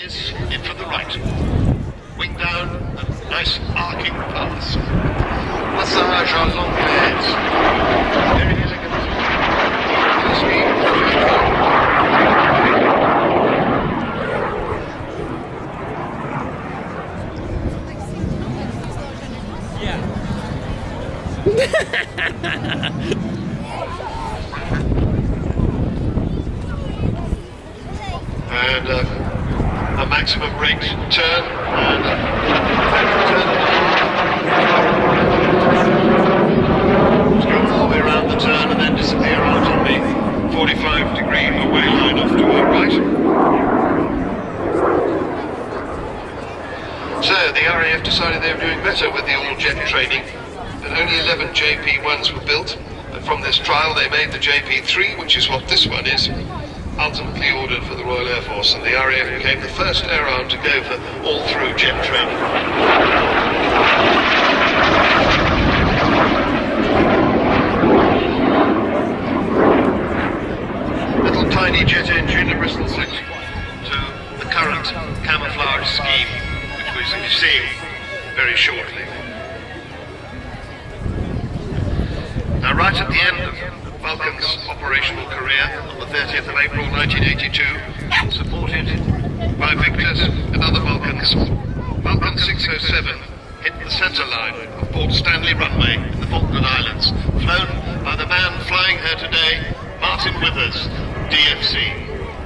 is in from the right. Wing down, a nice arcing pass. Massage à l'anglaise. Very elegant. And a maximum rate turn and just go all the way around the turn and then disappear out on the 45-degree away line off to our right. So the RAF decided they were doing better with the all-jet training, and only 11 JP1s were built. And from this trial they made the JP3, which is what this one is, ultimately ordered for the Royal Air Force, and the RAF became the first air arm to go for all-through jet training. Little tiny jet engine, a Bristol 6, to the current camouflage scheme, which we will be seeing very shortly. Now, right at the end of Vulcan's operational career on the 30th of April 1982, supported by Victors and other Vulcans, Vulcan 607 hit the centre line of Port Stanley runway in the Falkland Islands, flown by the man flying her today, Martin Withers, DFC.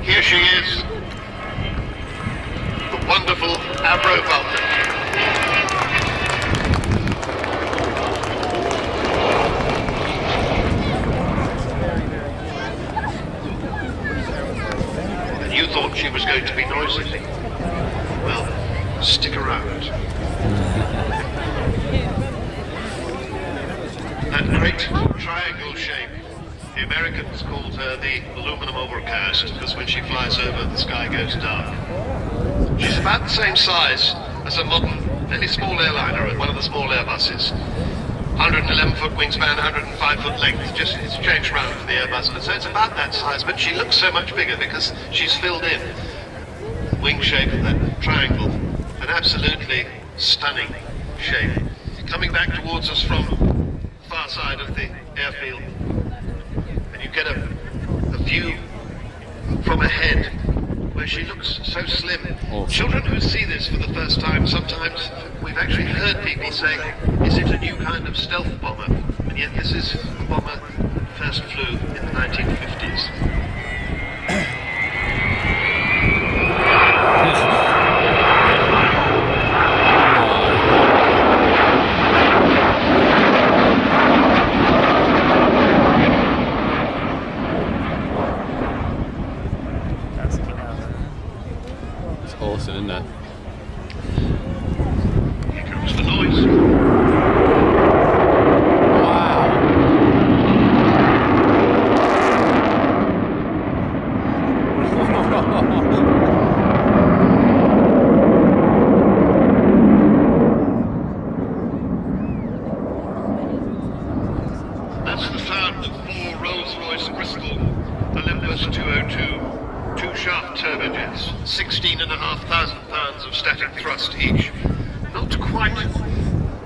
Here she is, the wonderful Avro Vulcan. You thought she was going to be noisy. Well, stick around. That great triangle shape, the Americans called her the aluminum overcast, because when she flies over, the sky goes dark. She's about the same size as a modern, fairly small airliner, one of the small Airbuses. 111-foot wingspan, 105-foot length, it's changed around for the Airbus, and so it's about that size, but she looks so much bigger because she's filled in. Wing shape of that triangle, an absolutely stunning shape. Coming back towards us from the far side of the airfield, and you get a view from ahead where she looks so slim. Awesome. Children who see this for the first time, sometimes we've actually heard people saying, is it a new kind of stealth bomber? And yet this is the bomber first flew in the 1950s. Awesome, isn't it? Here comes the noise. Wow. That's the sound of 4 Rolls-Royce Bristol Olympus 202 two-shaft turbojets, 16,500 pounds of static thrust each. Not quite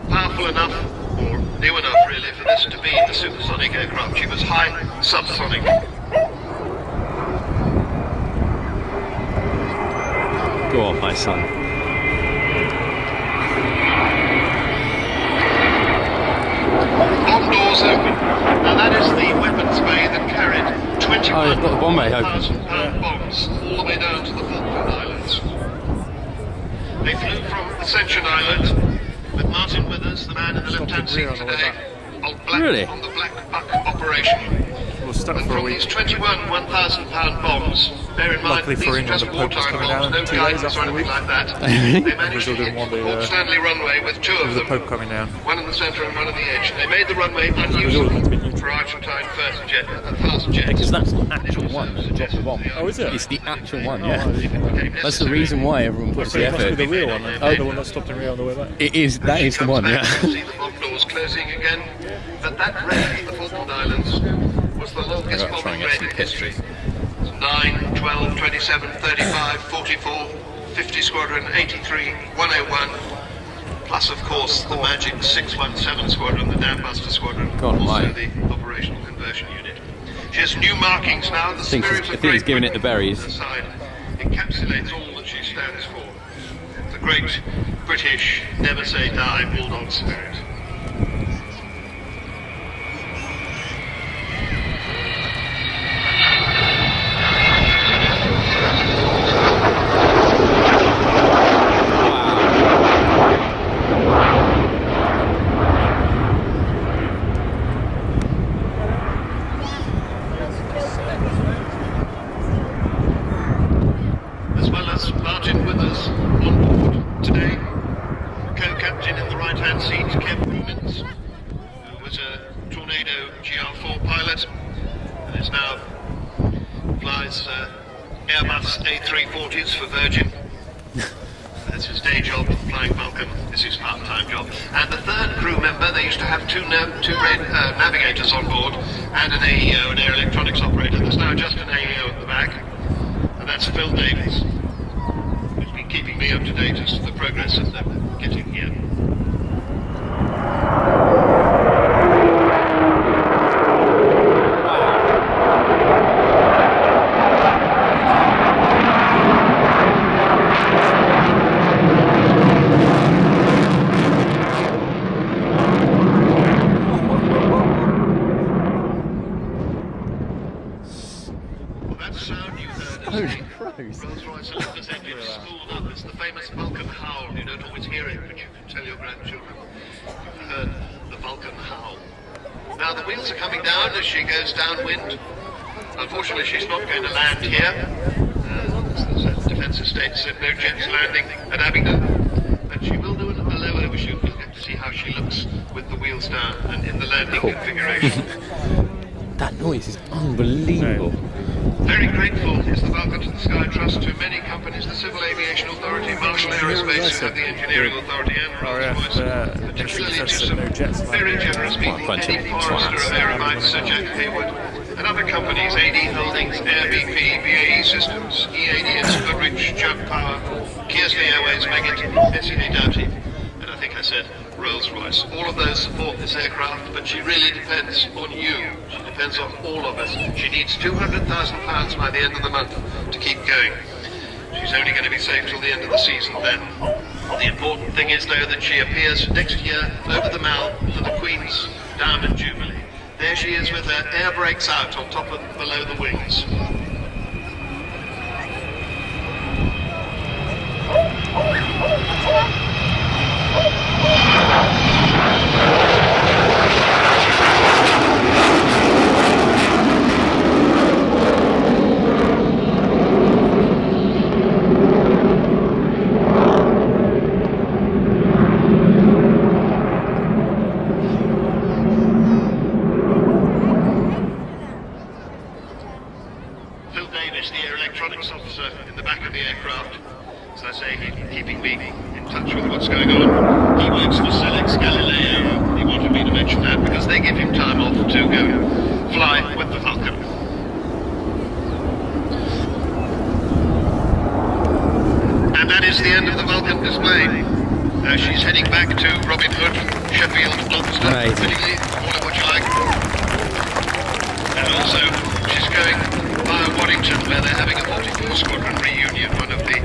powerful enough, or new enough really, for this to be a supersonic aircraft. She was high subsonic. Go on, my son. Bomb doors open. Now that is the weapons bay that carried 21,000-pound bombs all the way down to the Falkland Islands. They flew from Ascension Island with Martin Withers, the man in the left-hand seat today, on the Black Buck operation. And from these 21 1,000-pound bombs, bear in mind, these are just wartime bombs, no guidance or anything like that. They managed to hit Port Stanley runway with 2 of them, one in the centre and one on the edge. They made the runway unusable for Argentine fast jet. Because that's the actual one that dropped the bomb. Oh, is it? It's the actual one, yeah. That's the reason why everyone puts the effort. The real one, the one that stopped in Rio on the way back. It is, that is the one, yeah. See the bomb doors closing again. But that raid in the Falkland Islands was the longest bombing raid in history. 9, 12, 27, 35, 44, 50 Squadron, 83, 101, plus of course the magic 617 Squadron, the Dam Buster Squadron, God also almighty. the Operational Conversion Unit. She has new markings now. The think spirit she's- I of think he's Great giving it the Britain berries. on her side encapsulates all that she stands for. The great British never say die bulldog spirit. As well as Martin Withers on board today, co-captain in the right-hand seat, Kev Rumins, who was a Tornado GR4 pilot and is now flies Airbus A340s for Virgin. That's his day job, flying Vulcan. This is his part-time job. And the third crew member, they used to have two navigators on board and an AEO, an air electronics operator. There's now just an AEO at the back, and that's Phil Davies, who's been keeping me up to date as to the progress of them getting here. Well, that sound you heard Holy is crows. Rolls-Royce Olympus engine spooled up. It's the famous Vulcan howl. You don't always hear it, but you can tell your grandchildren you've heard the Vulcan howl. Now the wheels are coming down as she goes downwind. Unfortunately, she's not going to land here. The Defence Estate said no jets landing at Abingdon, but she will do a low overshoot. We'll get to see how she looks with the wheels down and in the landing configuration. That noise is unbelievable. Very grateful is the Vulcan to the Sky Trust to many companies, the Civil Aviation Authority, Marshall Aerospace, who have the Engineering Authority, and Rolls-Royce, particularly to some very generous people, Eddie Forrester of Aeromites, Sir Jack Hayward, and other companies, AD Holdings, Air BP, BAE Systems, EADS, Goodrich, Chubb Power, Kearsley Airways, Meggitt, SED Doughty, and I think I said Rolls-Royce. All of those support this aircraft, but she really depends on you. She depends on all of us. She needs £200,000 by the end of the month to keep going. She's only going to be safe till the end of the season then. The important thing is, though, that she appears next year over the Mall for the Queen's Diamond Jubilee. There she is with her air brakes out on top of below the wings. Phil Davis, the air electronics officer in the back of the aircraft. As I say, he's keeping me in touch with what's going on. He works for Selex Galileo. He wanted me to mention that because they give him time off to go fly with the Vulcan. And that is the end of the Vulcan display. She's heading back to Robin Hood, Sheffield, Lobster, Amazing. Whittingley, call it what you like. And also, she's going via Waddington, where they're having a 44 Squadron reunion, one of the